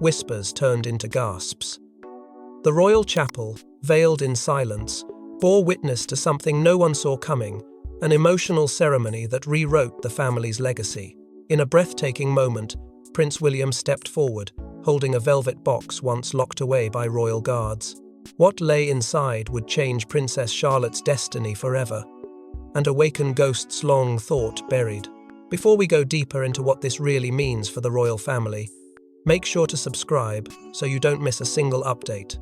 whispers turned into gasps. The royal chapel, veiled in silence, bore witness to something no one saw coming, an emotional ceremony that rewrote the family's legacy. In a breathtaking moment, Prince William stepped forward, holding a velvet box once locked away by royal guards. What lay inside would change Princess Charlotte's destiny forever, and awaken ghosts long thought buried. Before we go deeper into what this really means for the royal family, make sure to subscribe so you don't miss a single update.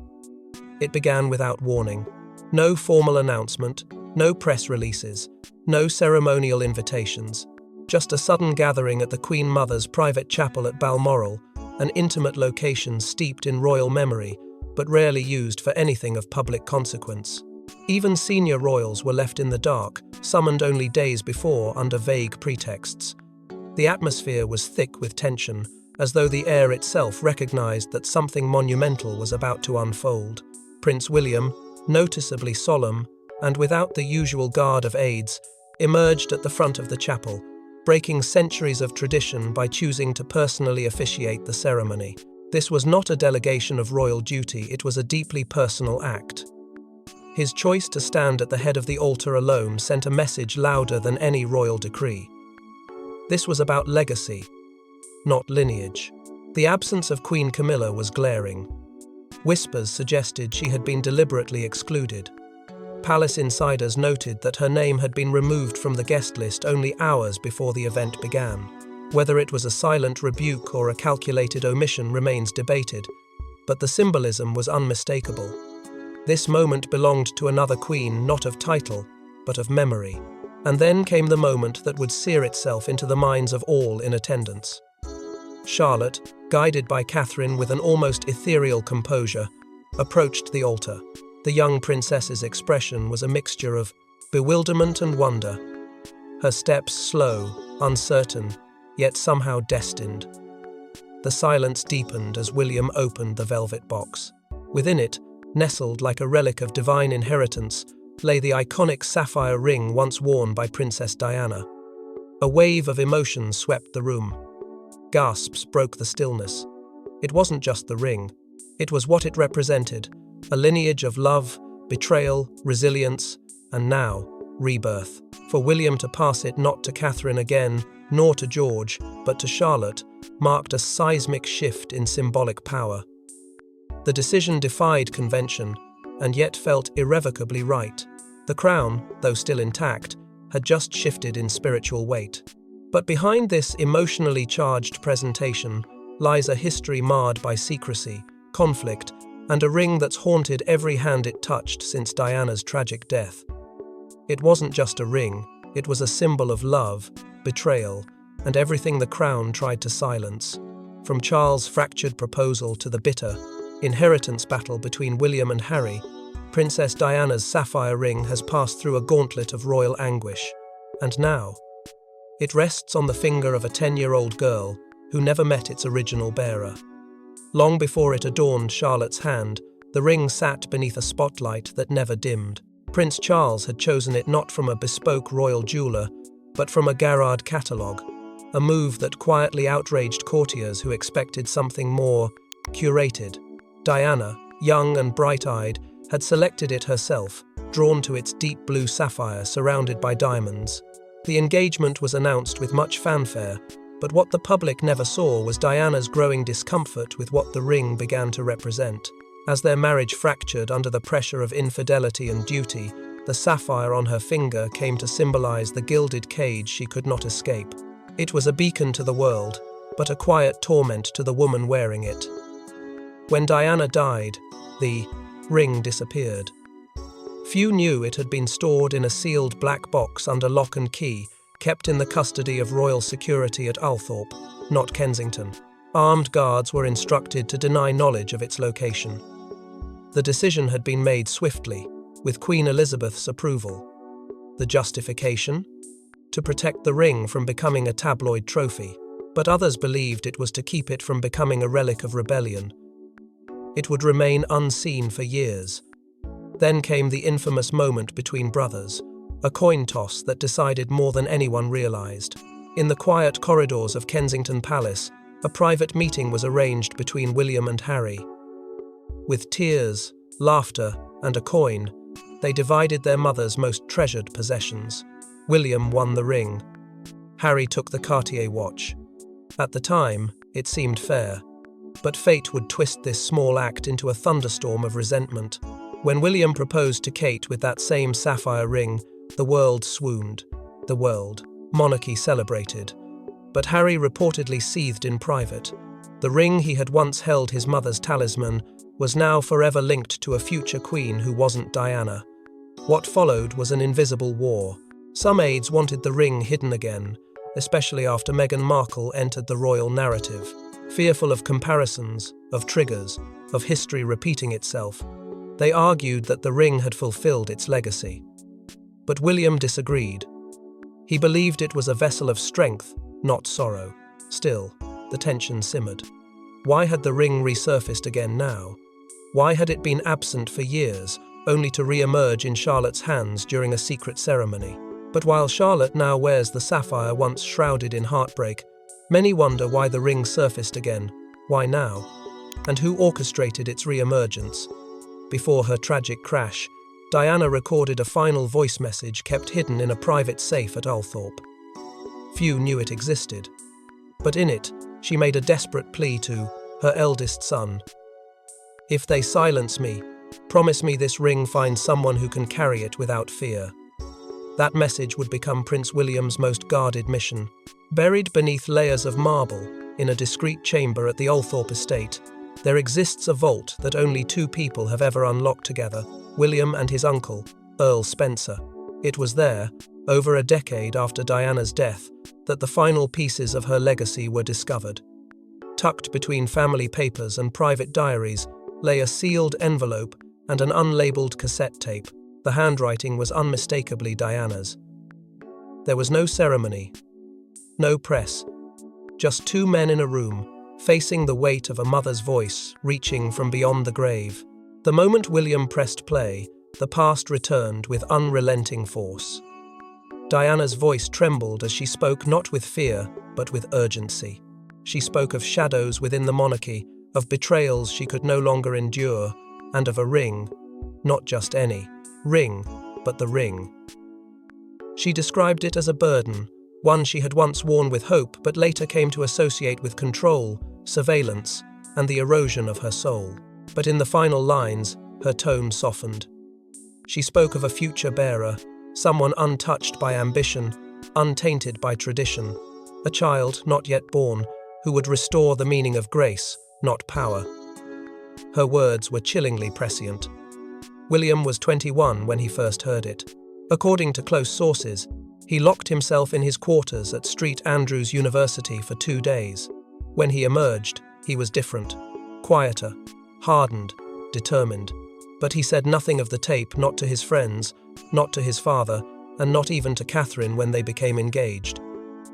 It began without warning. No formal announcement, no press releases, no ceremonial invitations. Just a sudden gathering at the Queen Mother's private chapel at Balmoral, an intimate location steeped in royal memory, but rarely used for anything of public consequence. Even senior royals were left in the dark, summoned only days before under vague pretexts. The atmosphere was thick with tension, as though the air itself recognized that something monumental was about to unfold. Prince William, noticeably solemn, and without the usual guard of aides, emerged at the front of the chapel, breaking centuries of tradition by choosing to personally officiate the ceremony. This was not a delegation of royal duty, it was a deeply personal act. His choice to stand at the head of the altar alone sent a message louder than any royal decree. This was about legacy, not lineage. The absence of Queen Camilla was glaring. Whispers suggested she had been deliberately excluded. Palace insiders noted that her name had been removed from the guest list only hours before the event began. Whether it was a silent rebuke or a calculated omission remains debated, but the symbolism was unmistakable. This moment belonged to another queen, not of title, but of memory. And then came the moment that would sear itself into the minds of all in attendance. Charlotte, guided by Catherine with an almost ethereal composure, approached the altar. The young princess's expression was a mixture of bewilderment and wonder. Her steps slow, uncertain, yet somehow destined. The silence deepened as William opened the velvet box. Within it, nestled like a relic of divine inheritance, lay the iconic sapphire ring once worn by Princess Diana. A wave of emotion swept the room. Gasps broke the stillness. It wasn't just the ring. It was what it represented, a lineage of love, betrayal, resilience, and now, rebirth. For William to pass it not to Catherine again, nor to George, but to Charlotte, marked a seismic shift in symbolic power. The decision defied convention, and yet felt irrevocably right. The crown, though still intact, had just shifted in spiritual weight. But behind this emotionally charged presentation lies a history marred by secrecy, conflict, and a ring that's haunted every hand it touched since Diana's tragic death. It wasn't just a ring, it was a symbol of love, betrayal, and everything the crown tried to silence. From Charles' fractured proposal to the bitter, inheritance battle between William and Harry, Princess Diana's sapphire ring has passed through a gauntlet of royal anguish. And now, it rests on the finger of a 10-year-old girl who never met its original bearer. Long before it adorned Charlotte's hand, the ring sat beneath a spotlight that never dimmed. Prince Charles had chosen it not from a bespoke royal jeweler, but from a Garrard catalogue, a move that quietly outraged courtiers who expected something more curated. Diana, young and bright-eyed, had selected it herself, drawn to its deep blue sapphire surrounded by diamonds. The engagement was announced with much fanfare, but what the public never saw was Diana's growing discomfort with what the ring began to represent. As their marriage fractured under the pressure of infidelity and duty, the sapphire on her finger came to symbolize the gilded cage she could not escape. It was a beacon to the world, but a quiet torment to the woman wearing it. When Diana died, the ring disappeared. Few knew it had been stored in a sealed black box under lock and key, kept in the custody of royal security at Althorpe, not Kensington. Armed guards were instructed to deny knowledge of its location. The decision had been made swiftly, with Queen Elizabeth's approval. The justification? To protect the ring from becoming a tabloid trophy, but others believed it was to keep it from becoming a relic of rebellion. It would remain unseen for years. Then came the infamous moment between brothers, a coin toss that decided more than anyone realized. In the quiet corridors of Kensington Palace, a private meeting was arranged between William and Harry. With tears, laughter, and a coin, they divided their mother's most treasured possessions. William won the ring. Harry took the Cartier watch. At the time, it seemed fair, but fate would twist this small act into a thunderstorm of resentment. When William proposed to Kate with that same sapphire ring, the world swooned. The world, monarchy celebrated. But Harry reportedly seethed in private. The ring he had once held his mother's talisman was now forever linked to a future queen who wasn't Diana. What followed was an invisible war. Some aides wanted the ring hidden again, especially after Meghan Markle entered the royal narrative. Fearful of comparisons, of triggers, of history repeating itself, they argued that the ring had fulfilled its legacy. But William disagreed. He believed it was a vessel of strength, not sorrow. Still, the tension simmered. Why had the ring resurfaced again now? Why had it been absent for years, only to re-emerge in Charlotte's hands during a secret ceremony? But while Charlotte now wears the sapphire once shrouded in heartbreak, many wonder why the ring surfaced again. Why now? And who orchestrated its re-emergence? Before her tragic crash, Diana recorded a final voice message kept hidden in a private safe at Althorpe. Few knew it existed. But in it, she made a desperate plea to her eldest son. If they silence me, promise me this ring finds someone who can carry it without fear. That message would become Prince William's most guarded mission. Buried beneath layers of marble, in a discreet chamber at the Althorpe estate, there exists a vault that only two people have ever unlocked together, William and his uncle, Earl Spencer. It was there, over a decade after Diana's death, that the final pieces of her legacy were discovered. Tucked between family papers and private diaries lay a sealed envelope and an unlabeled cassette tape. The handwriting was unmistakably Diana's. There was no ceremony, no press, just two men in a room, facing the weight of a mother's voice reaching from beyond the grave. The moment William pressed play, the past returned with unrelenting force. Diana's voice trembled as she spoke not with fear, but with urgency. She spoke of shadows within the monarchy, of betrayals she could no longer endure, and of a ring, not just any ring, but the ring. She described it as a burden, one she had once worn with hope but later came to associate with control, surveillance, and the erosion of her soul. But in the final lines, her tone softened. She spoke of a future bearer, someone untouched by ambition, untainted by tradition, a child not yet born, who would restore the meaning of grace, not power. Her words were chillingly prescient. William was 21 when he first heard it. According to close sources, he locked himself in his quarters at St Andrews University for 2 days. When he emerged, he was different, quieter, hardened, determined. But he said nothing of the tape, not to his friends, not to his father, and not even to Catherine when they became engaged.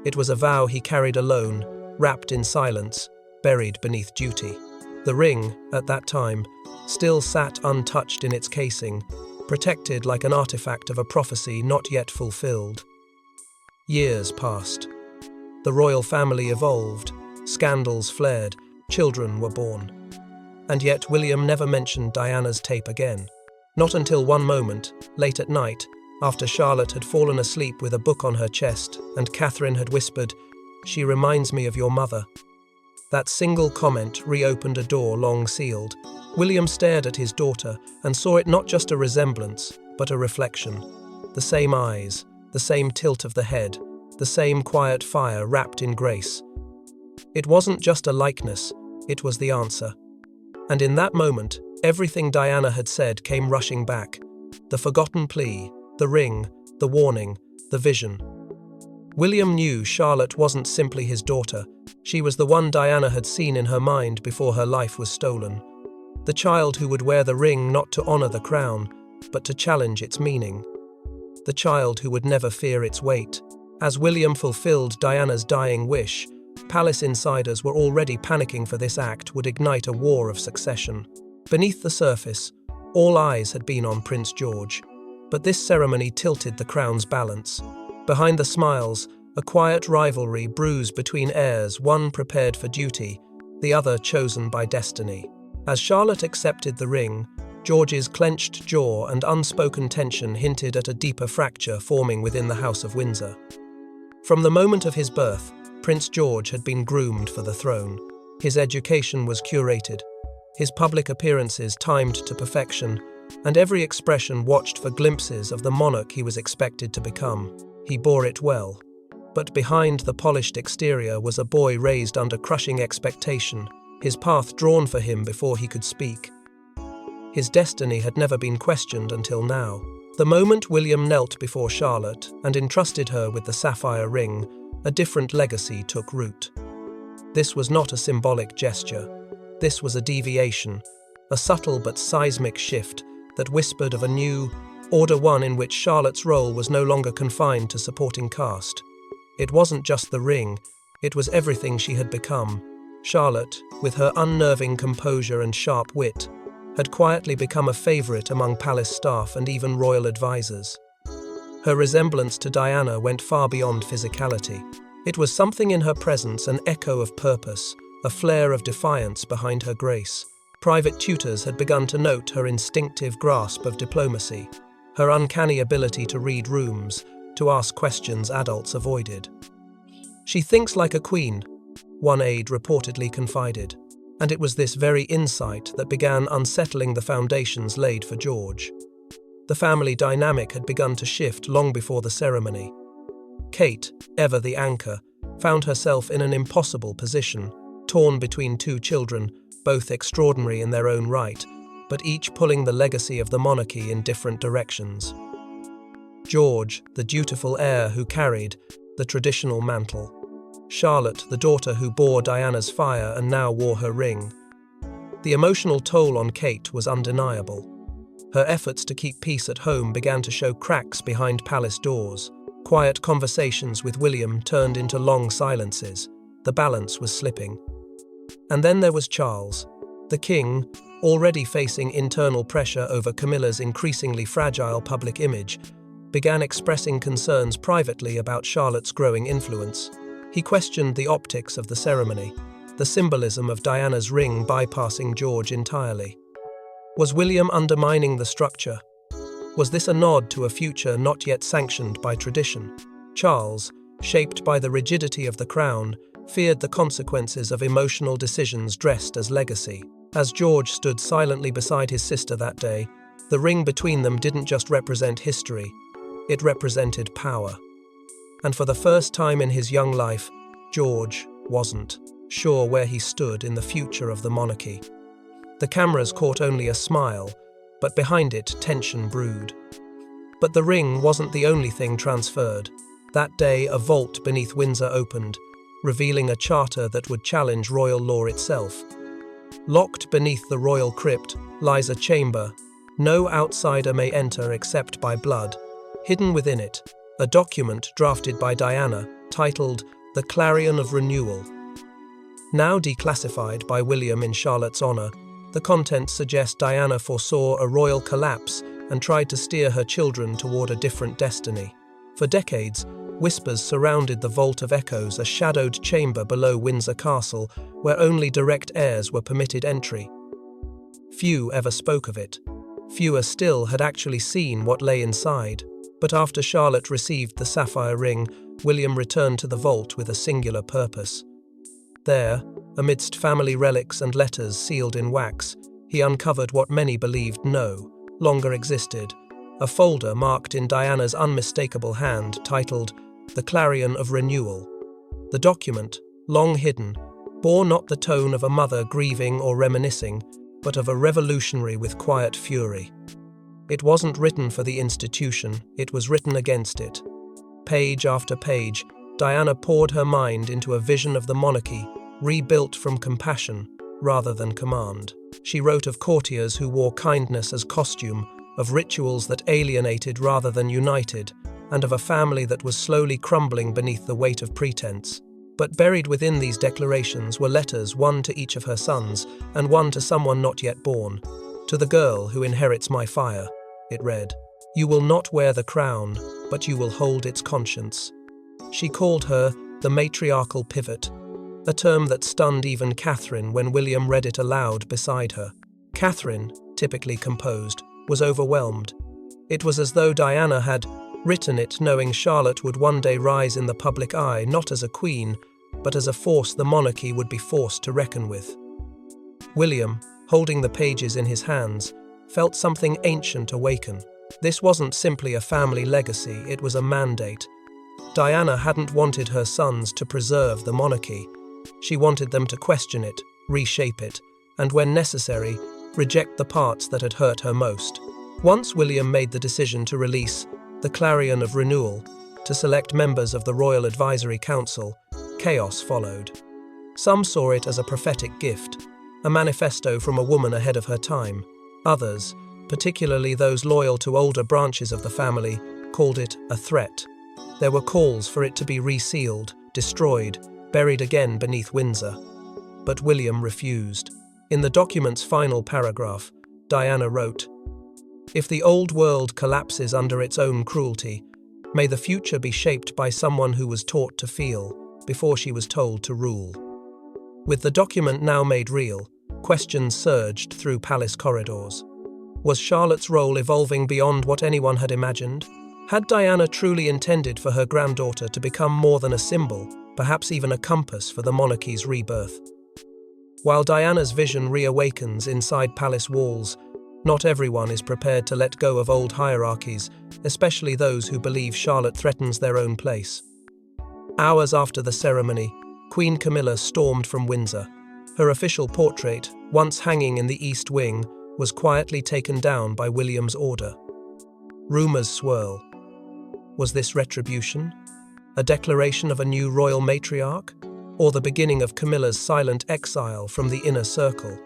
It was a vow he carried alone, wrapped in silence, buried beneath duty. The ring, at that time, still sat untouched in its casing, protected like an artifact of a prophecy not yet fulfilled. Years passed. The royal family evolved, scandals flared, children were born. And yet William never mentioned Diana's tape again. Not until one moment, late at night, after Charlotte had fallen asleep with a book on her chest and Catherine had whispered, "She reminds me of your mother." That single comment reopened a door long sealed. William stared at his daughter and saw it not just a resemblance, but a reflection. The same eyes, the same tilt of the head, the same quiet fire wrapped in grace. It wasn't just a likeness, it was the answer. And in that moment, everything Diana had said came rushing back. The forgotten plea, the ring, the warning, the vision. William knew Charlotte wasn't simply his daughter. She was the one Diana had seen in her mind before her life was stolen. The child who would wear the ring not to honor the crown, but to challenge its meaning. The child who would never fear its weight. As William fulfilled Diana's dying wish, palace insiders were already panicking for this act would ignite a war of succession. Beneath the surface, all eyes had been on Prince George. But this ceremony tilted the crown's balance. Behind the smiles, A quiet rivalry bruised between heirs, one prepared for duty, the other chosen by destiny. As Charlotte accepted the ring, George's clenched jaw and unspoken tension hinted at a deeper fracture forming within the House of Windsor. From the moment of his birth, Prince George had been groomed for the throne. His education was curated, his public appearances timed to perfection, and every expression watched for glimpses of the monarch he was expected to become. He bore it well. But behind the polished exterior was a boy raised under crushing expectation, his path drawn for him before he could speak. His destiny had never been questioned until now. The moment William knelt before Charlotte and entrusted her with the sapphire ring, a different legacy took root. This was not a symbolic gesture. This was a deviation, a subtle but seismic shift that whispered of a new Order One in which Charlotte's role was no longer confined to supporting cast. It wasn't just the ring, it was everything she had become. Charlotte, with her unnerving composure and sharp wit, had quietly become a favourite among palace staff and even royal advisors. Her resemblance to Diana went far beyond physicality. It was something in her presence, an echo of purpose, a flare of defiance behind her grace. Private tutors had begun to note her instinctive grasp of diplomacy, her uncanny ability to read rooms, to ask questions adults avoided. "She thinks like a queen," one aide reportedly confided, and it was this very insight that began unsettling the foundations laid for George. The family dynamic had begun to shift long before the ceremony. Kate, ever the anchor, found herself in an impossible position, torn between two children, both extraordinary in their own right, but each pulling the legacy of the monarchy in different directions. George, the dutiful heir who carried the traditional mantle. Charlotte, the daughter who bore Diana's fire and now wore her ring. The emotional toll on Kate was undeniable. Her efforts to keep peace at home began to show cracks behind palace doors. Quiet conversations with William turned into long silences. The balance was slipping. And then there was Charles. The king, already facing internal pressure over Camilla's increasingly fragile public image, began expressing concerns privately about Charlotte's growing influence. He questioned the optics of the ceremony, the symbolism of Diana's ring bypassing George entirely. Was William undermining the structure? Was this a nod to a future not yet sanctioned by tradition? Charles, shaped by the rigidity of the crown, feared the consequences of emotional decisions dressed as legacy. As George stood silently beside his sister that day, the ring between them didn't just represent history, it represented power. And for the first time in his young life, George wasn't sure where he stood in the future of the monarchy. The cameras caught only a smile, but behind it tension brewed. But the ring wasn't the only thing transferred. That day, a vault beneath Windsor opened, revealing a charter that would challenge royal law itself. Locked beneath the royal crypt lies a chamber. No outsider may enter except by blood. Hidden within it, a document drafted by Diana, titled The Clarion of Renewal. Now declassified by William in Charlotte's honour, the contents suggest Diana foresaw a royal collapse and tried to steer her children toward a different destiny. For decades, whispers surrounded the Vault of Echoes, a shadowed chamber below Windsor Castle where only direct heirs were permitted entry. Few ever spoke of it. Fewer still had actually seen what lay inside. But after Charlotte received the sapphire ring, William returned to the vault with a singular purpose. There, amidst family relics and letters sealed in wax, he uncovered what many believed no longer existed, a folder marked in Diana's unmistakable hand titled The Clarion of Renewal. The document, long hidden, bore not the tone of a mother grieving or reminiscing, but of a revolutionary with quiet fury. It wasn't written for the institution, it was written against it. Page after page, Diana poured her mind into a vision of the monarchy, rebuilt from compassion rather than command. She wrote of courtiers who wore kindness as costume, of rituals that alienated rather than united, and of a family that was slowly crumbling beneath the weight of pretense. But buried within these declarations were letters, one to each of her sons, and one to someone not yet born. To the girl who inherits my fire, it read, "You will not wear the crown, but you will hold its conscience." She called her the matriarchal pivot, a term that stunned even Catherine when William read it aloud beside her. Catherine, typically composed, was overwhelmed. It was as though Diana had written it knowing Charlotte would one day rise in the public eye not as a queen, but as a force the monarchy would be forced to reckon with. William, holding the pages in his hands, felt something ancient awaken. This wasn't simply a family legacy, it was a mandate. Diana hadn't wanted her sons to preserve the monarchy. She wanted them to question it, reshape it, and when necessary, reject the parts that had hurt her most. Once William made the decision to release the Clarion of Renewal to select members of the Royal Advisory Council, chaos followed. Some saw it as a prophetic gift, a manifesto from a woman ahead of her time. Others, particularly those loyal to older branches of the family, called it a threat. There were calls for it to be resealed, destroyed, buried again beneath Windsor. But William refused. In the document's final paragraph, Diana wrote, "If the old world collapses under its own cruelty, may the future be shaped by someone who was taught to feel before she was told to rule." With the document now made real, questions surged through palace corridors. Was Charlotte's role evolving beyond what anyone had imagined? Had Diana truly intended for her granddaughter to become more than a symbol, perhaps even a compass for the monarchy's rebirth? While Diana's vision reawakens inside palace walls, not everyone is prepared to let go of old hierarchies, especially those who believe Charlotte threatens their own place. Hours after the ceremony, Queen Camilla stormed from Windsor. Her official portrait, once hanging in the East Wing, was quietly taken down by William's order. Rumours swirl. Was this retribution? A declaration of a new royal matriarch? Or the beginning of Camilla's silent exile from the inner circle?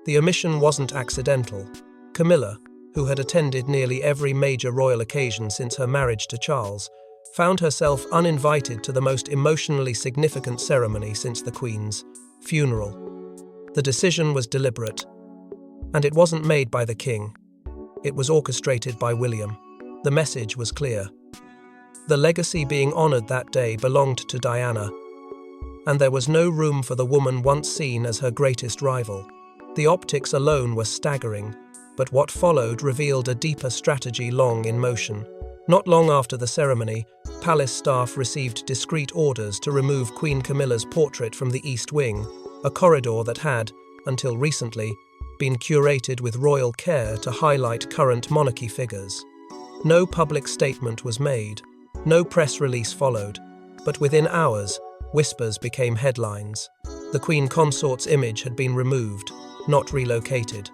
The omission wasn't accidental. Camilla, who had attended nearly every major royal occasion since her marriage to Charles, found herself uninvited to the most emotionally significant ceremony since the Queen's funeral. The decision was deliberate, and it wasn't made by the King. It was orchestrated by William. The message was clear. The legacy being honoured that day belonged to Diana, and there was no room for the woman once seen as her greatest rival. The optics alone were staggering, but what followed revealed a deeper strategy long in motion. Not long after the ceremony, palace staff received discreet orders to remove Queen Camilla's portrait from the East Wing, a corridor that had, until recently, been curated with royal care to highlight current monarchy figures. No public statement was made, no press release followed, but within hours, whispers became headlines. The Queen Consort's image had been removed, not relocated,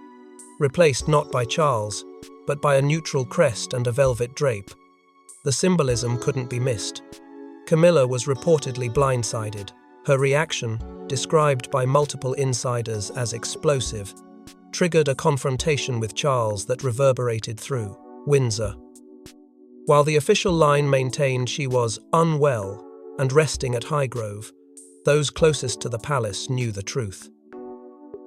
replaced not by Charles, but by a neutral crest and a velvet drape. The symbolism couldn't be missed. Camilla was reportedly blindsided. Her reaction, described by multiple insiders as explosive, triggered a confrontation with Charles that reverberated through Windsor. While the official line maintained she was unwell and resting at Highgrove, those closest to the palace knew the truth.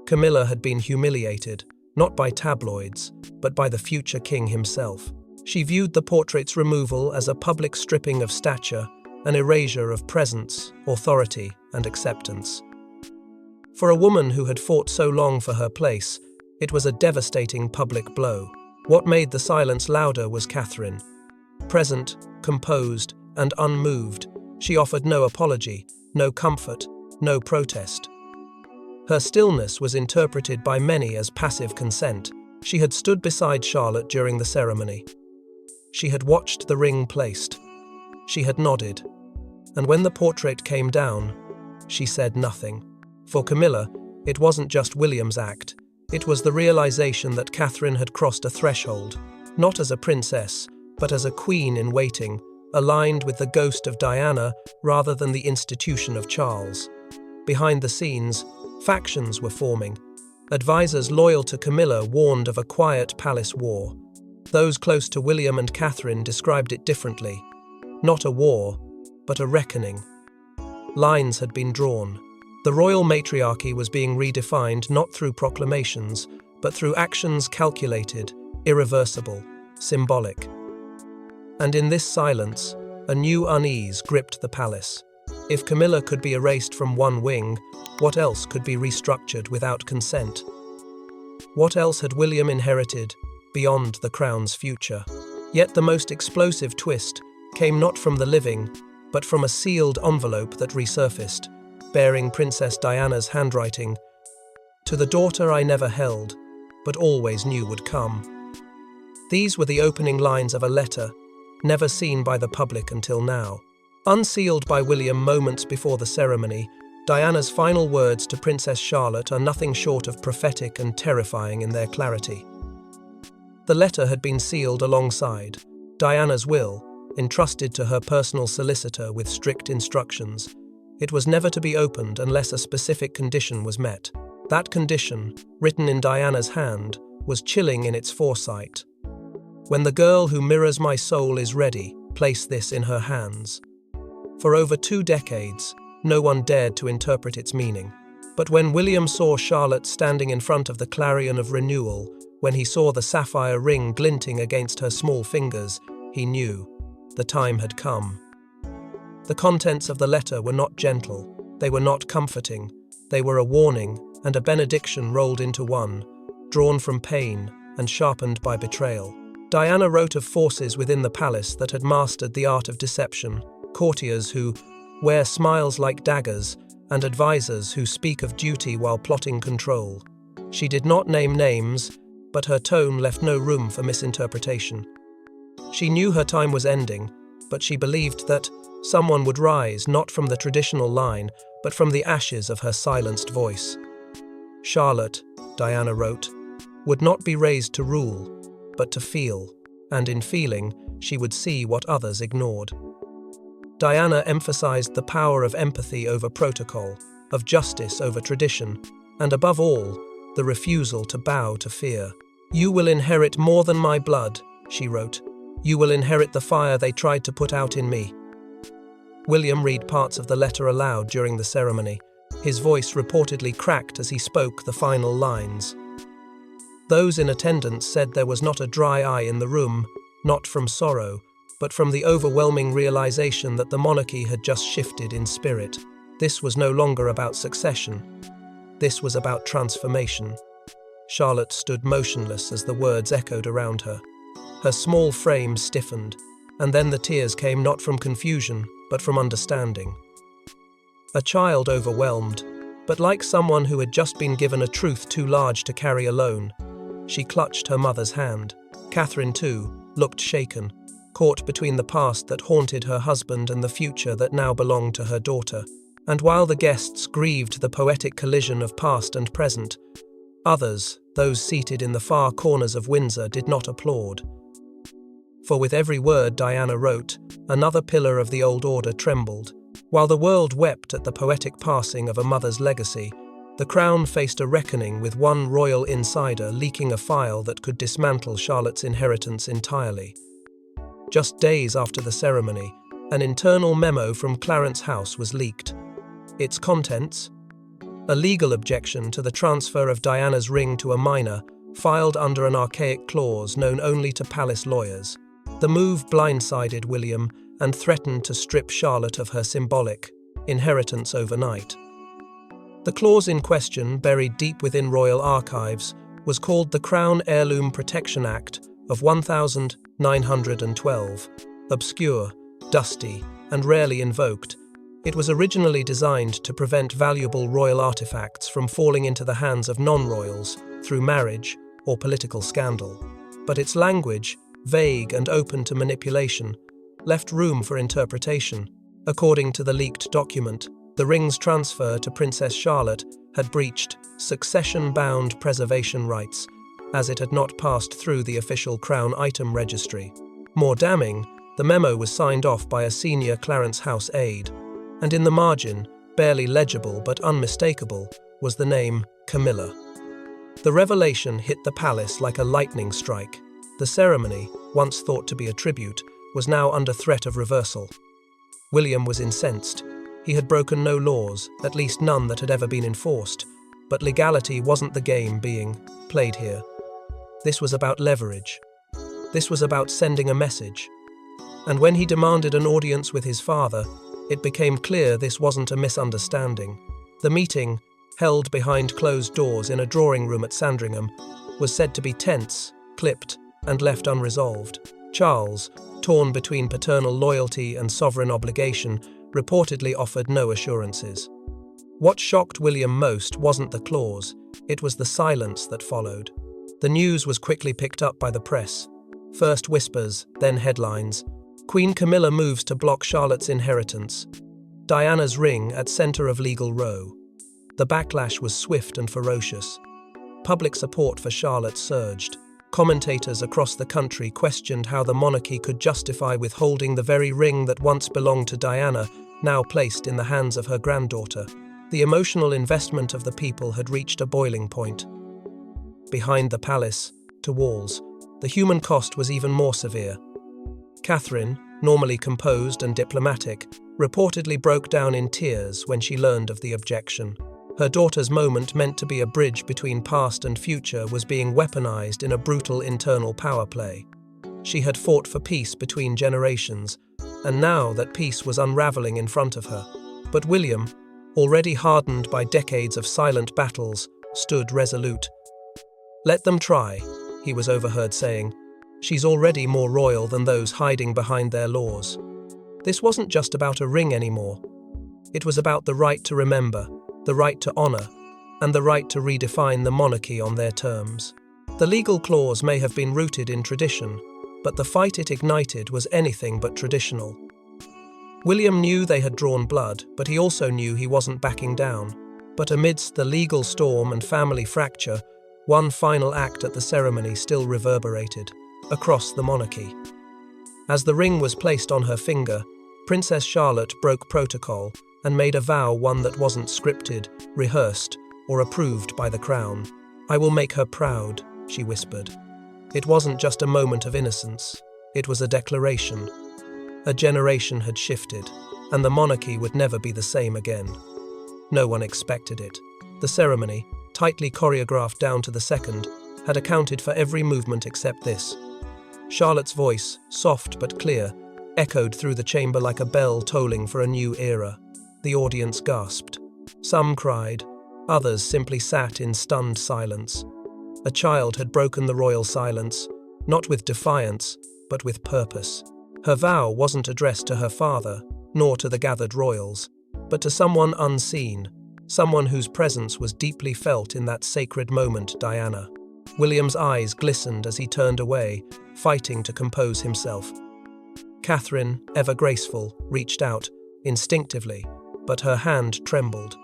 Camilla had been humiliated, not by tabloids, but by the future king himself. She viewed the portrait's removal as a public stripping of stature, an erasure of presence, authority, and acceptance. For a woman who had fought so long for her place, it was a devastating public blow. What made the silence louder was Catherine. Present, composed, and unmoved, she offered no apology, no comfort, no protest. Her stillness was interpreted by many as passive consent. She had stood beside Charlotte during the ceremony. She had watched the ring placed. She had nodded. And when the portrait came down, she said nothing. For Camilla, it wasn't just William's act. It was the realization that Catherine had crossed a threshold, not as a princess, but as a queen in waiting, aligned with the ghost of Diana rather than the institution of Charles. Behind the scenes, factions were forming. Advisors loyal to Camilla warned of a quiet palace war. Those close to William and Catherine described it differently. Not a war, but a reckoning. Lines had been drawn. The royal matriarchy was being redefined not through proclamations, but through actions calculated, irreversible, symbolic. And in this silence, A new unease gripped the palace. If Camilla could be erased from one wing, what else could be restructured without consent? What else had William inherited beyond the crown's future? Yet the most explosive twist came not from the living, but from a sealed envelope that resurfaced, bearing Princess Diana's handwriting, "To the daughter I never held, but always knew would come." These were the opening lines of a letter, never seen by the public until now. Unsealed by William moments before the ceremony, Diana's final words to Princess Charlotte are nothing short of prophetic and terrifying in their clarity. The letter had been sealed alongside Diana's will, entrusted to her personal solicitor with strict instructions. It was never to be opened unless a specific condition was met. That condition, written in Diana's hand, was chilling in its foresight. "When the girl who mirrors my soul is ready, place this in her hands." For over 2 decades, no one dared to interpret its meaning. But when William saw Charlotte standing in front of the clarion of renewal, when he saw the sapphire ring glinting against her small fingers, he knew the time had come. The contents of the letter were not gentle, they were not comforting, they were a warning and a benediction rolled into one, drawn from pain and sharpened by betrayal. Diana wrote of forces within the palace that had mastered the art of deception, courtiers who wear smiles like daggers, and advisors who speak of duty while plotting control. She did not name names, but her tone left no room for misinterpretation. She knew her time was ending, but she believed that someone would rise not from the traditional line, but from the ashes of her silenced voice. Charlotte, Diana wrote, would not be raised to rule, but to feel, and in feeling, she would see what others ignored. Diana emphasized the power of empathy over protocol, of justice over tradition, and above all, the refusal to bow to fear. "You will inherit more than my blood," she wrote. "You will inherit the fire they tried to put out in me." William read parts of the letter aloud during the ceremony. His voice reportedly cracked as he spoke the final lines. Those in attendance said there was not a dry eye in the room, not from sorrow, but from the overwhelming realization that the monarchy had just shifted in spirit. This was no longer about succession. This was about transformation. Charlotte stood motionless as the words echoed around her. Her small frame stiffened, and then the tears came not from confusion, but from understanding. A child overwhelmed, but like someone who had just been given a truth too large to carry alone. She clutched her mother's hand. Catherine, too, looked shaken, caught between the past that haunted her husband and the future that now belonged to her daughter. And while the guests grieved the poetic collision of past and present, others, those seated in the far corners of Windsor, did not applaud. For with every word Diana wrote, another pillar of the old order trembled. While the world wept at the poetic passing of a mother's legacy, the crown faced a reckoning with one royal insider leaking a file that could dismantle Charlotte's inheritance entirely. Just days after the ceremony, an internal memo from Clarence House was leaked. Its contents? A legal objection to the transfer of Diana's ring to a minor, filed under an archaic clause known only to palace lawyers. The move blindsided William and threatened to strip Charlotte of her symbolic inheritance overnight. The clause in question, buried deep within royal archives, was called the Crown Heirloom Protection Act of 1912. Obscure, dusty, and rarely invoked, it was originally designed to prevent valuable royal artifacts from falling into the hands of non-royals through marriage or political scandal. But its language, vague and open to manipulation, left room for interpretation. According to the leaked document, the ring's transfer to Princess Charlotte had breached succession-bound preservation rights, as it had not passed through the official Crown Item Registry. More damning, the memo was signed off by a senior Clarence House aide, and in the margin, barely legible but unmistakable, was the name Camilla. The revelation hit the palace like a lightning strike. The ceremony, once thought to be a tribute, was now under threat of reversal. William was incensed. He had broken no laws, at least none that had ever been enforced, but legality wasn't the game being played here. This was about leverage. This was about sending a message. And when he demanded an audience with his father, it became clear this wasn't a misunderstanding. The meeting, held behind closed doors in a drawing room at Sandringham, was said to be tense, clipped, and left unresolved. Charles, torn between paternal loyalty and sovereign obligation, reportedly offered no assurances. What shocked William most wasn't the clause, it was the silence that followed. The news was quickly picked up by the press. First whispers, then headlines. Queen Camilla moves to block Charlotte's inheritance. Diana's ring at centre of legal row. The backlash was swift and ferocious. Public support for Charlotte surged. Commentators across the country questioned how the monarchy could justify withholding the very ring that once belonged to Diana, now placed in the hands of her granddaughter. The emotional investment of the people had reached a boiling point. Behind the palace, to walls, the human cost was even more severe. Catherine, normally composed and diplomatic, reportedly broke down in tears when she learned of the objection. Her daughter's moment, meant to be a bridge between past and future, was being weaponized in a brutal internal power play. She had fought for peace between generations, and now that peace was unraveling in front of her. But William, already hardened by decades of silent battles, stood resolute. "Let them try," he was overheard saying. "She's already more royal than those hiding behind their laws." This wasn't just about a ring anymore. It was about the right to remember, the right to honour, and the right to redefine the monarchy on their terms. The legal clause may have been rooted in tradition, but the fight it ignited was anything but traditional. William knew they had drawn blood, but he also knew he wasn't backing down. But amidst the legal storm and family fracture, one final act at the ceremony still reverberated across the monarchy. As the ring was placed on her finger, Princess Charlotte broke protocol and made a vow, one that wasn't scripted, rehearsed, or approved by the crown. "I will make her proud," she whispered. It wasn't just a moment of innocence, it was a declaration. A generation had shifted, and the monarchy would never be the same again. No one expected it. The ceremony, tightly choreographed down to the second, had accounted for every movement except this. Charlotte's voice, soft but clear, echoed through the chamber like a bell tolling for a new era. The audience gasped. Some cried, others simply sat in stunned silence. A child had broken the royal silence, not with defiance, but with purpose. Her vow wasn't addressed to her father, nor to the gathered royals, but to someone unseen, someone whose presence was deeply felt in that sacred moment, Diana. William's eyes glistened as he turned away, fighting to compose himself. Catherine, ever graceful, reached out, instinctively, but her hand trembled.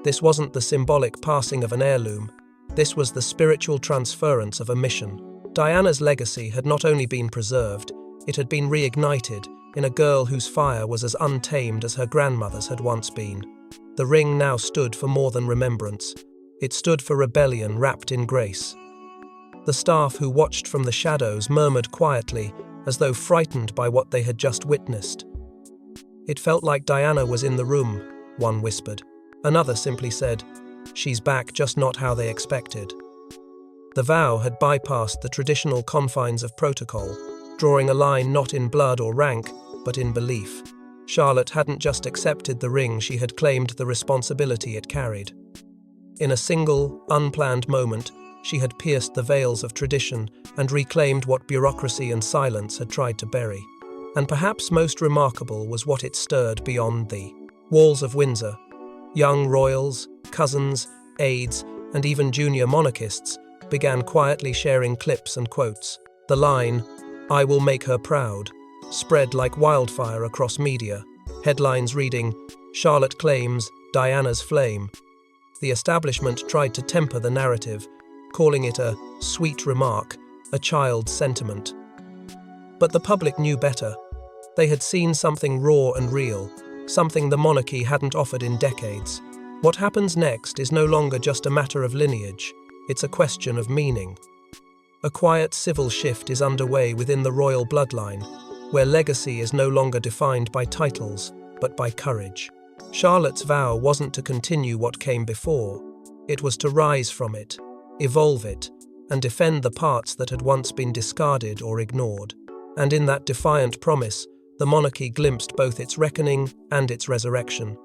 This wasn't the symbolic passing of an heirloom, this was the spiritual transference of a mission. Diana's legacy had not only been preserved, it had been reignited in a girl whose fire was as untamed as her grandmother's had once been. The ring now stood for more than remembrance. It stood for rebellion wrapped in grace. The staff who watched from the shadows murmured quietly, as though frightened by what they had just witnessed. "It felt like Diana was in the room," one whispered. Another simply said, "She's back, just not how they expected." The vow had bypassed the traditional confines of protocol, drawing a line not in blood or rank, but in belief. Charlotte hadn't just accepted the ring, she had claimed the responsibility it carried. In a single, unplanned moment, she had pierced the veils of tradition and reclaimed what bureaucracy and silence had tried to bury. And perhaps most remarkable was what it stirred beyond the walls of Windsor. Young royals, cousins, aides, and even junior monarchists began quietly sharing clips and quotes. The line, "I will make her proud," spread like wildfire across media, headlines reading, "Charlotte claims Diana's flame." The establishment tried to temper the narrative, calling it a sweet remark, a child's sentiment. But the public knew better. They had seen something raw and real, something the monarchy hadn't offered in decades. What happens next is no longer just a matter of lineage, it's a question of meaning. A quiet civil shift is underway within the royal bloodline, where legacy is no longer defined by titles, but by courage. Charlotte's vow wasn't to continue what came before, it was to rise from it, evolve it, and defend the parts that had once been discarded or ignored. And in that defiant promise, the monarchy glimpsed both its reckoning and its resurrection.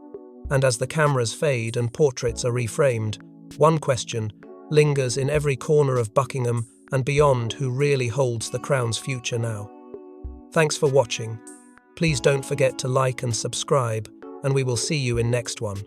And as the cameras fade and portraits are reframed, one question lingers in every corner of Buckingham and beyond: who really holds the crown's future now? Thanks for watching. Please don't forget to like and subscribe, and we will see you in next one.